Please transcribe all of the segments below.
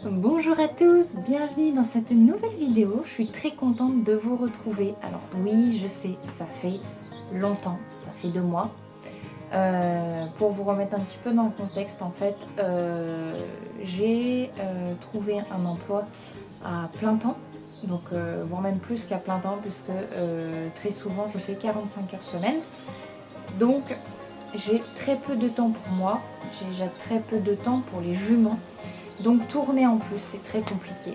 Bonjour à tous, bienvenue dans cette nouvelle vidéo. Je suis très contente de vous retrouver. Alors oui, je sais, ça fait longtemps, ça fait 2 mois. Pour vous remettre un petit peu dans le contexte, en fait, j'ai trouvé un emploi à plein temps. Donc, voire même plus qu'à plein temps, puisque très souvent je fais 45 heures semaine. Donc, j'ai très peu de temps pour moi, j'ai déjà très peu de temps pour les juments. Donc tourner en plus, c'est très compliqué.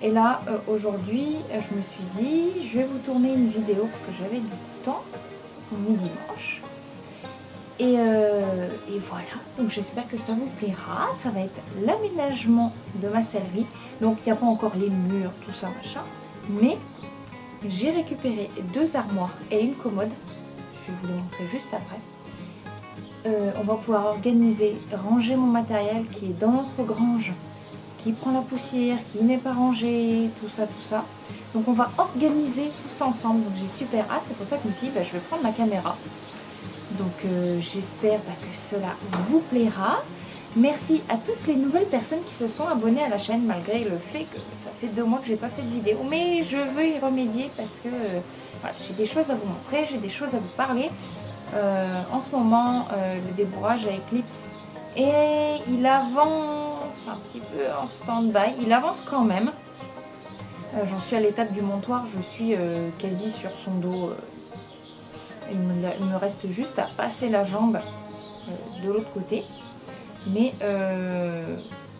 Et là, aujourd'hui, je me suis dit, je vais vous tourner une vidéo parce que j'avais du temps, mi-dimanche. Et voilà, donc j'espère que ça vous plaira. Ça va être l'aménagement de ma sellerie. Donc il n'y a pas encore les murs, tout ça, machin. Mais j'ai récupéré 2 armoires et une commode. Je vais vous les montrer juste après. On va pouvoir organiser, ranger mon matériel qui est dans notre grange, qui prend la poussière, qui n'est pas rangé, tout ça, tout ça. Donc on va organiser tout ça ensemble, donc j'ai super hâte, c'est pour ça que je me suis dit, je vais prendre ma caméra. Donc j'espère que cela vous plaira. Merci à toutes les nouvelles personnes qui se sont abonnées à la chaîne, malgré le fait que ça fait 2 mois que j'ai pas fait de vidéo. Mais je veux y remédier parce que voilà, j'ai des choses à vous montrer, j'ai des choses à vous parler. En ce moment, le débourrage à Eclipse et il avance un petit peu en stand-by, il avance quand même. J'en suis à l'étape du montoir, je suis quasi sur son dos. Il me reste juste à passer la jambe de l'autre côté. Mais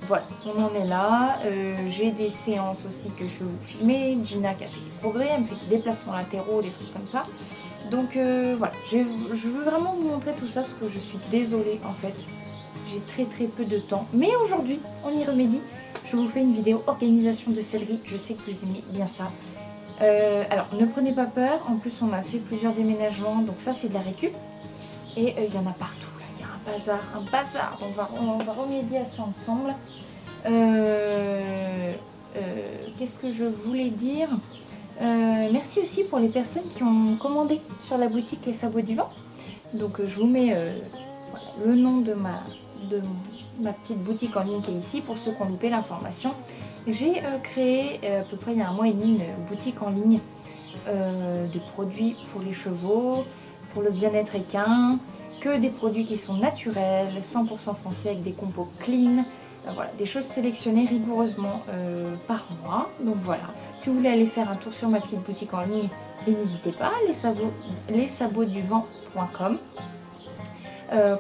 voilà, on en est là. J'ai des séances aussi que je veux vous filmer. Gina qui a fait des progrès, elle me fait des déplacements latéraux, des choses comme ça. Donc voilà, je veux vraiment vous montrer tout ça parce que je suis désolée en fait. J'ai très peu de temps. Mais aujourd'hui, on y remédie. Je vous fais une vidéo organisation de sellerie. Je sais que vous aimez bien ça. Alors, ne prenez pas peur. En plus, on a fait plusieurs déménagements. Donc ça, c'est de la récup. Et il y en a partout. Là. Il y a un bazar. Un bazar. On va remédier à ça ensemble. Qu'est-ce que je voulais dire? Merci aussi pour les personnes qui ont commandé sur la boutique Les Sabots du Vent. Donc je vous mets voilà, le nom de ma petite boutique en ligne qui est ici pour ceux qui ont loupé l'information. J'ai créé à peu près il y a 1 mois et demi une boutique en ligne de produits pour les chevaux, pour le bien-être équin, que des produits qui sont naturels, 100% français avec des compos clean. Voilà, des choses sélectionnées rigoureusement par mois. Donc voilà, si vous voulez aller faire un tour sur ma petite boutique en ligne, n'hésitez pas, lessabotsduvent.com.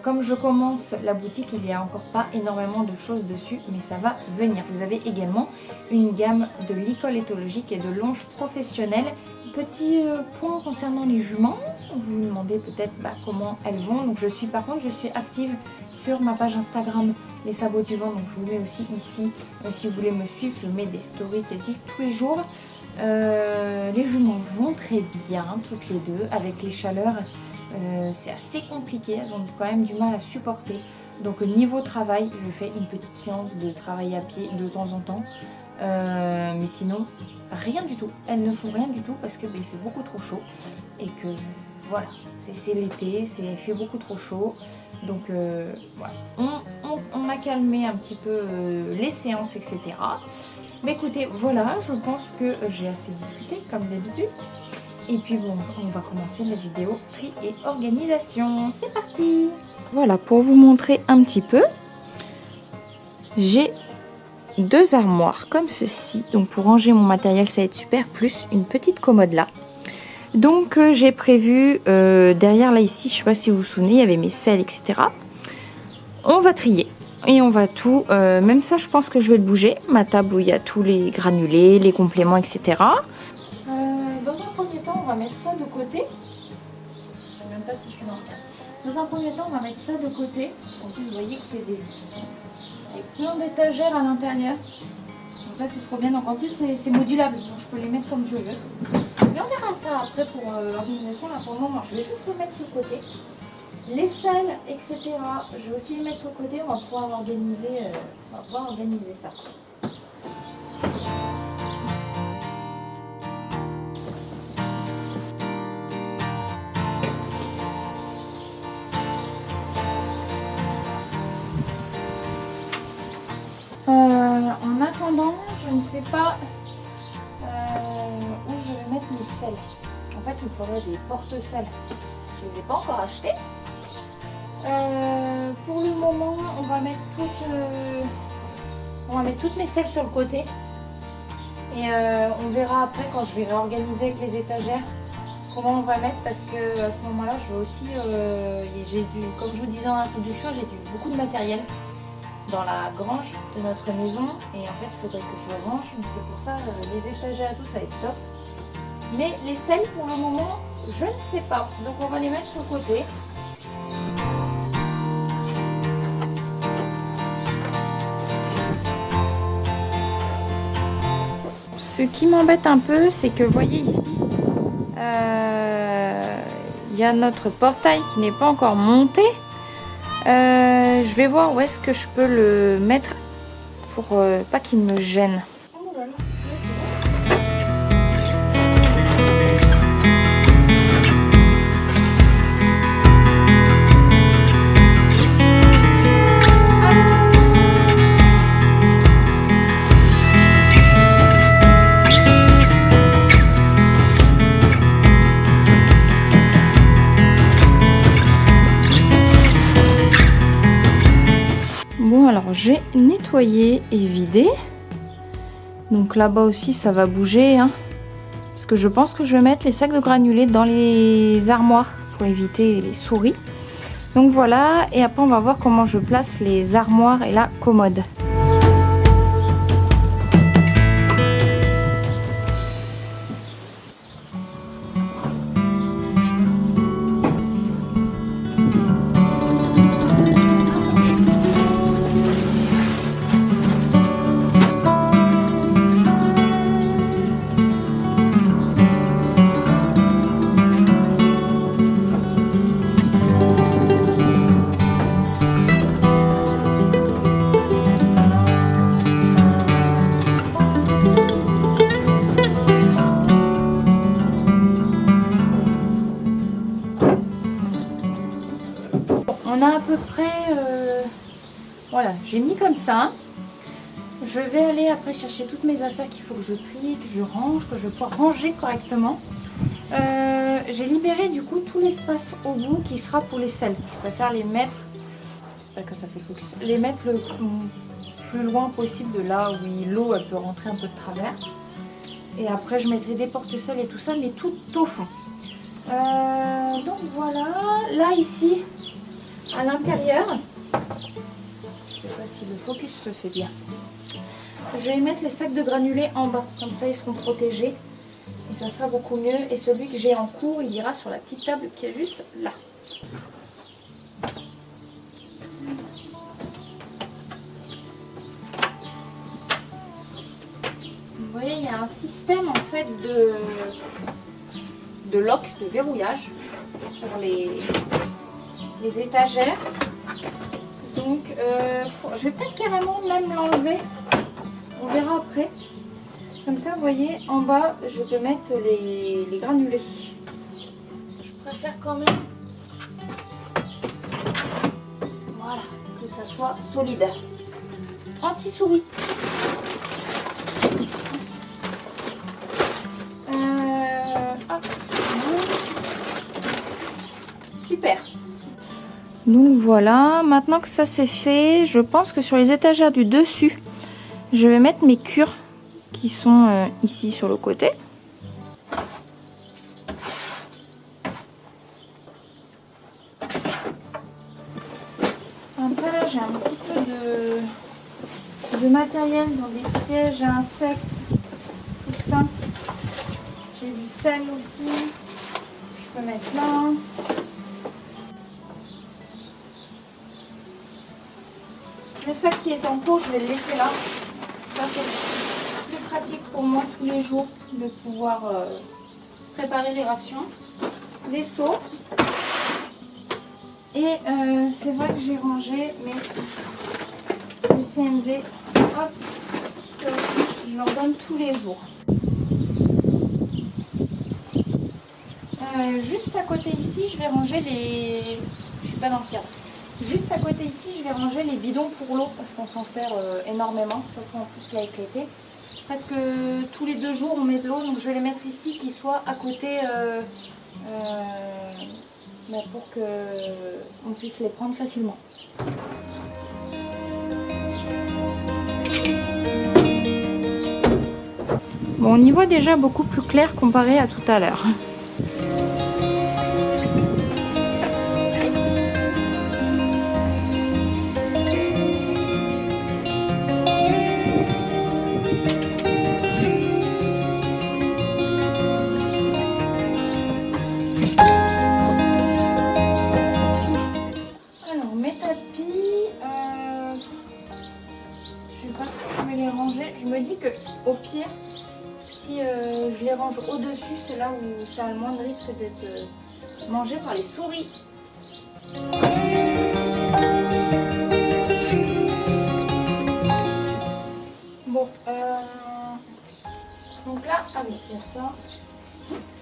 Comme je commence la boutique, il n'y a encore pas énormément de choses dessus, mais ça va venir. Vous avez également une gamme de licol éthologique et de longes professionnelles. Petit point concernant les juments, vous vous demandez peut-être comment elles vont. Donc par contre, je suis active sur ma page Instagram Les Sabots du Vent, donc je vous mets aussi ici. Si vous voulez me suivre, je mets des stories quasi tous les jours. Les juments vont très bien, toutes les deux, avec les chaleurs. C'est assez compliqué, elles ont quand même du mal à supporter. Donc niveau travail, je fais une petite séance de travail à pied de temps en temps. Mais sinon, rien du tout. Elles ne font rien du tout parce que il fait beaucoup trop chaud. Et que voilà, c'est l'été, il fait beaucoup trop chaud. Donc voilà, on a calmé un petit peu les séances, etc. Mais écoutez, voilà, je pense que j'ai assez discuté comme d'habitude. Et puis bon, on va commencer la vidéo tri et organisation. C'est parti! Voilà, pour vous montrer un petit peu, j'ai 2 armoires comme ceci. Donc pour ranger mon matériel, ça va être super, plus une petite commode là. Donc j'ai prévu, derrière là ici, je ne sais pas si vous vous souvenez, il y avait mes selles, etc. On va trier. Et on va tout, même ça je pense que je vais le bouger, ma table où il y a tous les granulés, les compléments, etc. Dans un premier temps, on va mettre ça de côté. Je ne sais même pas si je suis dans le cadre. Dans un premier temps, on va mettre ça de côté. En plus, vous voyez que c'est avec plein d'étagères à l'intérieur. Donc ça, c'est trop bien. Donc en plus, c'est modulable. Donc je peux les mettre comme je veux. Mais on verra ça après pour l'organisation. Là, pour le moment, je vais juste les mettre sur le côté. Les salles, etc. Je vais aussi les mettre sur le côté. On va pouvoir organiser ça. En attendant, je ne sais pas où je vais mettre mes selles. En fait, il me faudrait des porte-selles. Je ne les ai pas encore achetés. Pour le moment, on va mettre toutes mes selles sur le côté. Et on verra après quand je vais réorganiser avec les étagères comment on va mettre, parce que à ce moment-là, je veux aussi, comme je vous disais en introduction, j'ai beaucoup de matériel dans la grange de notre maison et en fait, il faudrait que je le range. Donc c'est pour ça, les étagères et tout, ça va être top. Mais les selles, pour le moment, je ne sais pas. Donc on va les mettre sur le côté. Ce qui m'embête un peu, c'est que vous voyez ici, il y a notre portail qui n'est pas encore monté. Je vais voir où est-ce que je peux le mettre pour pas qu'il me gêne. Alors j'ai nettoyé et vidé, donc là-bas aussi ça va bouger, hein, parce que je pense que je vais mettre les sacs de granulés dans les armoires pour éviter les souris. Donc voilà, et après on va voir comment je place les armoires et la commode. On a à peu près, voilà, j'ai mis comme ça. Je vais aller après chercher toutes mes affaires qu'il faut que je trie, que je range, que je vais pouvoir ranger correctement. J'ai libéré du coup tout l'espace au bout qui sera pour les selles. Je préfère les mettre, j'espère que ça fait focus, les mettre le plus loin possible de là où l'eau peut rentrer un peu de travers. Et après je mettrai des porte-selles et tout ça, mais tout au fond. Donc voilà, là ici, à l'intérieur, je sais pas si le focus se fait bien, je vais mettre les sacs de granulés en bas, comme ça ils seront protégés et ça sera beaucoup mieux. Et celui que j'ai en cours, il ira sur la petite table qui est juste là. Vous voyez, il y a un système en fait de lock, de verrouillage pour les étagères. Donc je vais peut-être carrément même l'enlever, on verra après. Comme ça vous voyez, en bas je peux mettre les granulés. Je préfère quand même, voilà, que ça soit solide, anti-souris. Super. Donc voilà, maintenant que ça c'est fait, je pense que sur les étagères du dessus, je vais mettre mes cures qui sont ici sur le côté. Après là j'ai un petit peu de matériel dans des pièges à insectes, tout ça. J'ai du sel aussi, je peux mettre là. Le sac qui est en cours, je vais le laisser là. Ça c'est plus pratique pour moi tous les jours de pouvoir préparer les rations. Les seaux. Et c'est vrai que j'ai rangé mes CMV. Hop, ça aussi, je leur donne tous les jours. Juste à côté ici, je vais ranger les... Je suis pas dans le cadre. Juste à côté ici, je vais ranger les bidons pour l'eau parce qu'on s'en sert énormément, surtout en plus là avec l'été. Presque tous les 2 jours on met de l'eau, donc je vais les mettre ici qui soient à côté pour qu'on puisse les prendre facilement. Bon, on y voit déjà beaucoup plus clair comparé à tout à l'heure. Alors, mes tapis, je sais pas si je vais les ranger. Je me dis que au pire, si je les range au-dessus, c'est là où ça a le moins de risque d'être mangé par les souris. Bon, donc là, ah oui, il y a ça.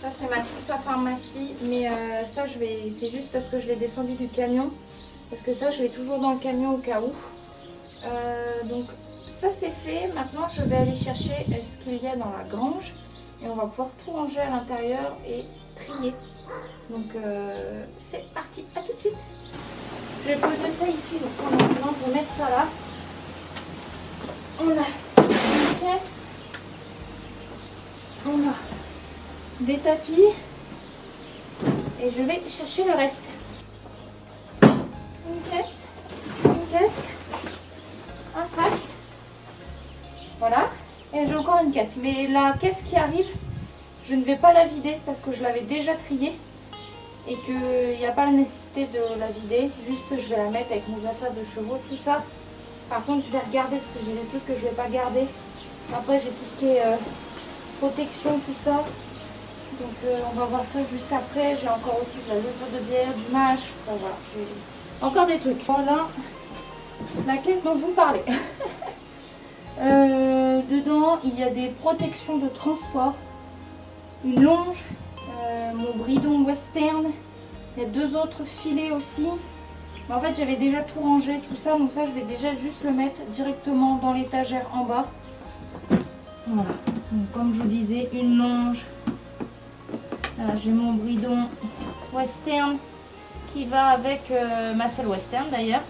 Ça c'est ma trousse à pharmacie, mais ça c'est juste parce que je l'ai descendu du camion. Parce que ça je l'ai toujours dans le camion au cas où. Donc ça c'est fait. Maintenant je vais aller chercher ce qu'il y a dans la grange. Et on va pouvoir tout ranger à l'intérieur et trier. Donc c'est parti, à tout de suite. Je vais poser ça ici, donc maintenant je vais mettre ça là. On a une caisse. On a des tapis. Et je vais chercher le reste. Une caisse, un sac. Voilà. Et j'ai encore une caisse. Mais la caisse qui arrive, je ne vais pas la vider parce que je l'avais déjà triée. Et qu'il n'y a pas la nécessité de la vider. Juste je vais la mettre avec mes affaires de chevaux, tout ça. Par contre je vais regarder parce que j'ai des trucs que je ne vais pas garder. Après j'ai tout ce qui est protection, tout ça. Donc on va voir ça juste après. J'ai encore aussi de la levure de bière, du mâche. Enfin voilà, j'ai encore des trucs. Voilà la caisse dont je vous parlais. Dedans il y a des protections de transport. Une longe. Mon bridon western, il y a 2 autres filets aussi. Mais en fait j'avais déjà tout rangé, tout ça, donc ça je vais déjà juste le mettre directement dans l'étagère en bas. Voilà, donc comme je vous disais, une longe. Là j'ai mon bridon western qui va avec ma selle western d'ailleurs.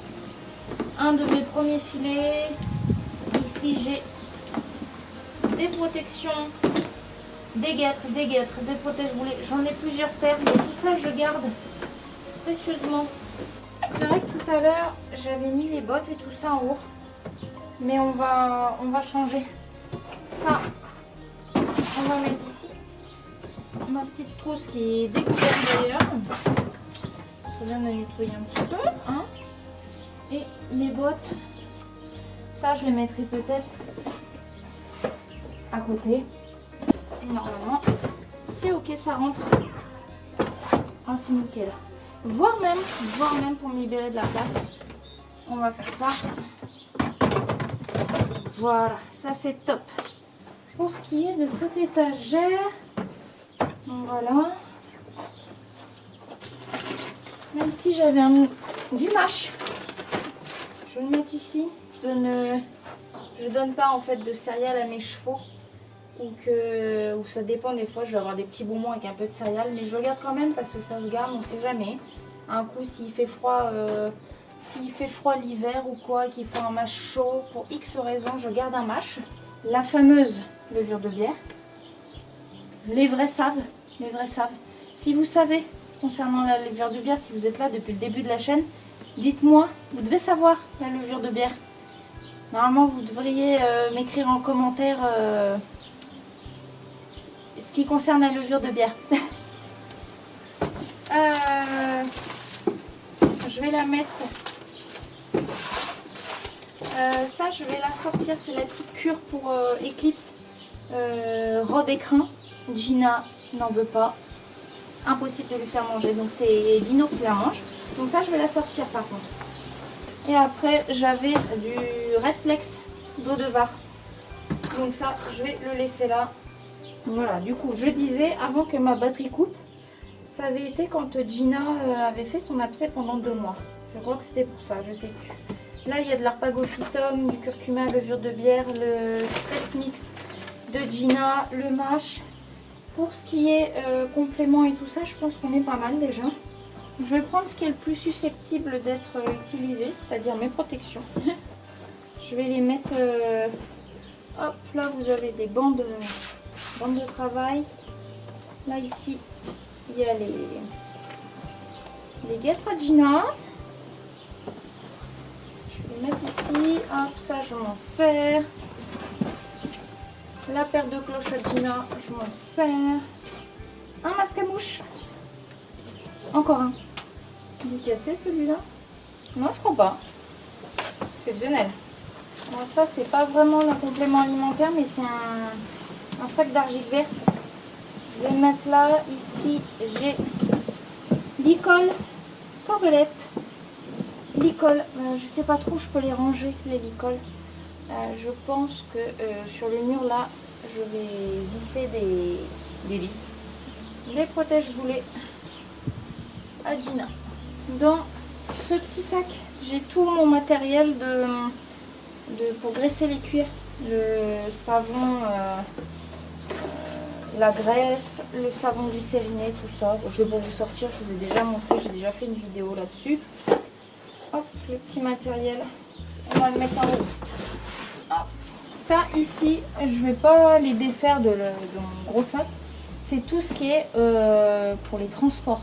Un de mes premiers filets. Ici j'ai des protections. Des guêtres, des protège-boulets. J'en ai plusieurs paires, mais tout ça je garde précieusement. C'est vrai que tout à l'heure j'avais mis les bottes et tout ça en haut, mais on va changer. Ça, on va mettre ici. Ma petite trousse qui est découverte d'ailleurs. Ça vient de nettoyer un petit peu. Hein. Et les bottes, ça je les mettrai peut-être à côté. Et normalement, c'est ok, ça rentre. Ah, c'est nickel. Voire même pour me libérer de la place, on va faire ça. Voilà, ça c'est top. Pour ce qui est de cette étagère, voilà. Là ici j'avais du mâche. Je vais le mettre ici. Je donne pas en fait de céréales à mes chevaux. Ou ça dépend, des fois je vais avoir des petits bonbons avec un peu de céréales, mais je regarde quand même parce que ça se garde, on sait jamais. Un coup s'il fait froid l'hiver ou quoi, qu'il faut un mâche chaud pour X raisons, je garde un mâche. La fameuse levure de bière. Les vrais savent. Si vous savez concernant la levure de bière, si vous êtes là depuis le début de la chaîne, dites-moi, vous devez savoir la levure de bière. Normalement vous devriez m'écrire en commentaire ce qui concerne la levure de bière. Je vais la mettre. Ça, je vais la sortir. C'est la petite cure pour Eclipse. Robe écrin. Gina n'en veut pas. Impossible de lui faire manger. Donc c'est Dino qui la mange. Donc ça, je vais la sortir par contre. Et après, j'avais du Redplex d'eau de var. Donc ça, je vais le laisser là. Voilà, du coup, je disais, avant que ma batterie coupe, ça avait été quand Gina avait fait son abcès pendant 2 mois. Je crois que c'était pour ça, je sais plus. Là, il y a de l'arpagophytum, du curcuma, levure de bière, le stress mix de Gina, le mash. Pour ce qui est complément et tout ça, je pense qu'on est pas mal déjà. Je vais prendre ce qui est le plus susceptible d'être utilisé, c'est-à-dire mes protections. Je vais les mettre... hop, là vous avez des bandes de travail. Là ici, il y a les guêtres à Gina. Je vais les mettre ici. Hop, ça je m'en sers. La paire de cloches à Gina, je m'en sers. Un masque à mouche. Encore un. Il est cassé celui-là? Non, je crois pas. Exceptionnel. Bon, ça, c'est pas vraiment un complément alimentaire, mais c'est un sac d'argile verte. Je vais le mettre là. Ici, j'ai l'icole, cordelette, l'icole. Je sais pas trop, je peux les ranger, les licoles. Je pense que sur le mur là, je vais visser des vis. Les protège-boulets à Gina. Dans ce petit sac, j'ai tout mon matériel pour graisser les cuirs. Le savon, la graisse, le savon glycériné, tout ça. Je vais pas vous sortir, je vous ai déjà montré, j'ai déjà fait une vidéo là-dessus. Hop, le petit matériel, on va le mettre en haut. Hop. Ça ici, je vais pas les défaire de mon gros sac. C'est tout ce qui est pour les transports.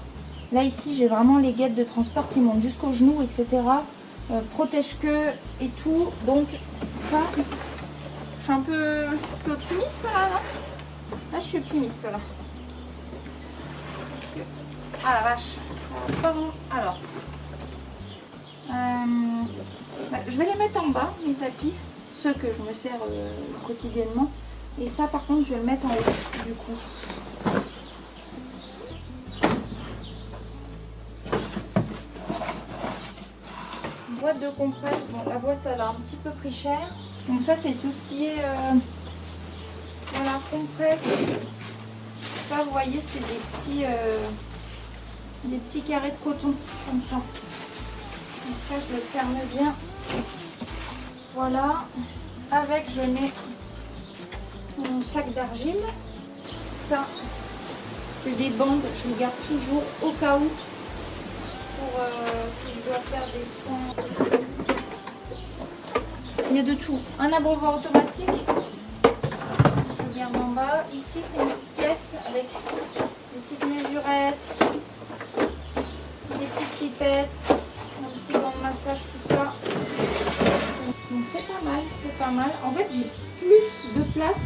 Là ici, j'ai vraiment les guêtres de transport qui montent jusqu'aux genoux, etc. Protège-queue et tout. Donc ça, je suis un peu optimiste là. Là, je suis optimiste là. Parce que... ah la vache, ça va pas bon. Alors, je vais les mettre en bas, mes tapis, ceux que je me sers quotidiennement. Et ça, par contre, je vais le mettre en haut du coup. Boîte de compresse, bon, la boîte elle a un petit peu pris cher. Donc ça c'est tout ce qui est voilà, compresse. Ça vous voyez c'est des petits carrés de coton comme ça. Donc ça je le ferme bien. Voilà. Avec je mets mon sac d'argile. Ça c'est des bandes, je les garde toujours au cas où. Pour si je dois faire des soins. Il y a de tout. Un abreuvoir automatique. Je garde en bas. Ici c'est une petite caisse avec des petites mesurettes, des petites pipettes, un petit gant de massage, tout ça. Donc c'est pas mal, c'est pas mal. En fait j'ai plus de place.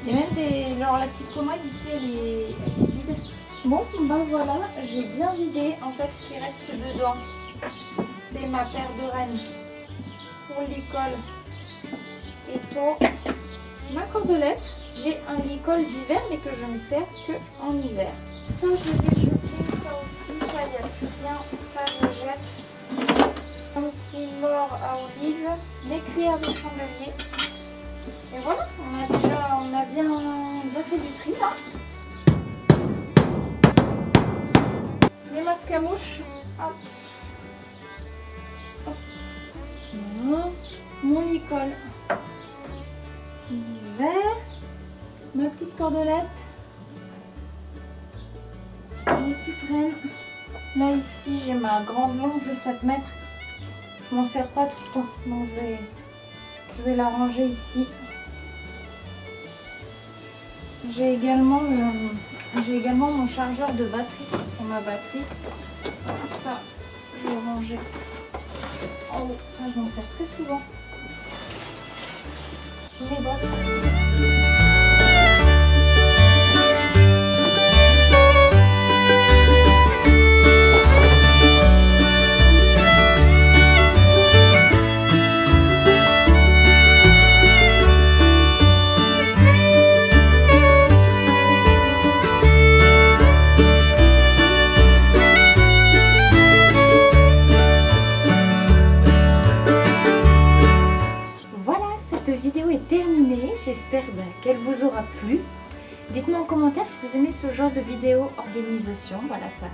Il y a même des... alors la petite commode ici elle est vide. Bon, ben voilà, j'ai bien vidé. En fait, ce qui reste dedans, c'est ma paire de rennes pour l'école et pour ma cordelette. J'ai un licol d'hiver, mais que je ne sers que en hiver. Ça, je vais jeter. Ça aussi, ça, il n'y a plus rien. Ça, je jette. Un petit mort à olive, les crayères de chandelier. Et voilà, on a bien fait du tri là. Les masques à mouches, hop. Hop. Voilà. Mon licol d'hiver, ma petite cordelette, mes petites rennes. Là ici j'ai ma grande longe de 7 mètres. Je m'en sers pas tout le temps, donc je vais la ranger ici. J'ai également mon chargeur de batterie pour ma batterie. Ça, je vais le ranger en haut. Ça, je m'en sers très souvent. Mes bottes. J'espère qu'elle vous aura plu. Dites-moi en commentaire si vous aimez ce genre de vidéo organisation. Voilà, ça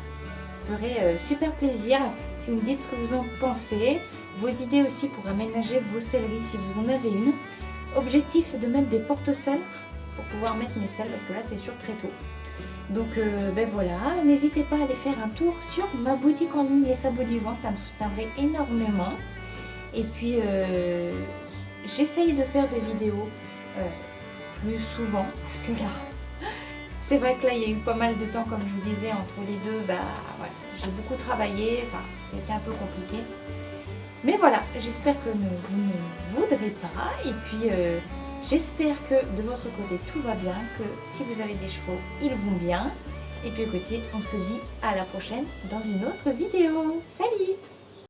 ferait super plaisir. si vous me dites ce que vous en pensez, vos idées aussi pour aménager vos selleries si vous en avez une. Objectif, c'est de mettre des porte-selles pour pouvoir mettre mes selles parce que là c'est sûr très tôt. Donc ben voilà, n'hésitez pas à aller faire un tour sur ma boutique en ligne Les Sabots du Vent, ça me soutiendrait énormément. Et puis j'essaye de faire des vidéos plus souvent parce que là, c'est vrai que là il y a eu pas mal de temps comme je vous disais entre les deux, bah ouais, j'ai beaucoup travaillé, enfin c'était un peu compliqué. Mais voilà, j'espère que vous ne voudrez pas et puis j'espère que de votre côté tout va bien, que si vous avez des chevaux, ils vont bien. Et puis écoutez, on se dit à la prochaine dans une autre vidéo. Salut!